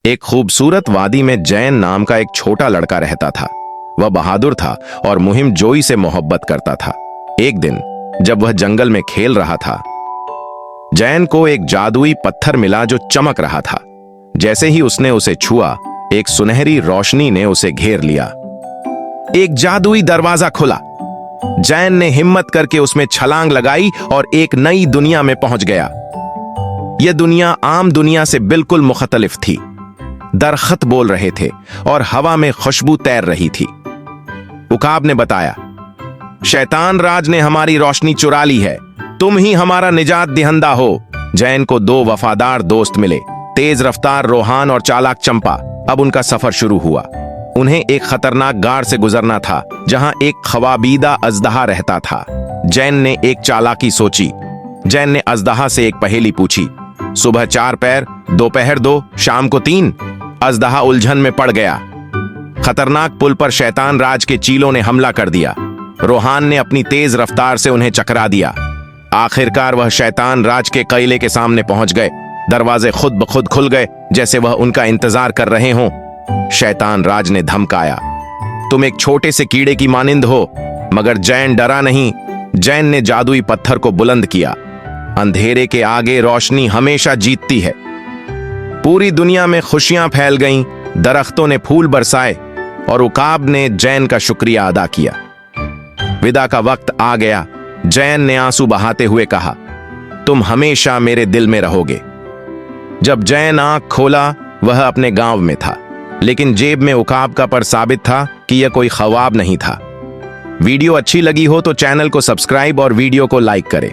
एक खूबसूरत वादी में जैन नाम का एक छोटा लड़का रहता था। वह बहादुर था और मुहिम जोई से मोहब्बत करता था। एक दिन जब वह जंगल में खेल रहा था, जैन को एक जादुई पत्थर मिला जो चमक रहा था। जैसे ही उसने उसे छुआ, एक सुनहरी रोशनी ने उसे घेर लिया। एक जादुई दरवाजा खुला। जैन ने हिम्मत करके उसमें छलांग लगाई और एक नई दुनिया में पहुंच गया। यह दुनिया आम दुनिया से बिल्कुल मुख्तलिफ थी। दरख्त बोल रहे थे और हवा में खुशबू तैर रही थी। उकाब ने बताया, शैतान राज ने हमारी रोशनी चुरा ली है, तुम ही हमारा निजात दिहंदा हो। जैन को दो वफादार दोस्त मिले, तेज रफ्तार रोहान और चालाक चंपा। अब उनका सफर शुरू हुआ। उन्हें एक खतरनाक गाड़ से गुजरना था जहां एक ख्वाबीदा अजदहा रहता था। जैन ने एक चालाकी सोची। जैन ने अजदहा से एक पहेली पूछी, सुबह 4 पैर, दोपहर 2, शाम को 3। अजदहा उलझन में पड़ गया। खतरनाक पुल पर शैतान राज के चीलों ने हमला कर दिया। रोहान ने अपनी तेज रफ्तार से उन्हें चकरा दिया। आखिरकार वह शैतान राज के किले के सामने पहुंच गए। दरवाजे खुद ब खुद खुल गए, जैसे वह उनका इंतजार कर रहे हों। शैतान राज ने धमकाया, तुम एक छोटे से कीड़े की मानिंद हो। मगर जैन डरा नहीं। जैन ने जादुई पत्थर को बुलंद किया। अंधेरे के आगे रोशनी हमेशा जीतती है। पूरी दुनिया में खुशियां फैल गईं, दरख्तों ने फूल बरसाए और उकाब ने जैन का शुक्रिया अदा किया। विदा का वक्त आ गया। जैन ने आंसू बहाते हुए कहा, तुम हमेशा मेरे दिल में रहोगे। जब जैन आंख खोला, वह अपने गांव में था, लेकिन जेब में उकाब का पर्स साबित था कि यह कोई ख्वाब नहीं था। वीडियो अच्छी लगी हो तो चैनल को सब्सक्राइब और वीडियो को लाइक करें।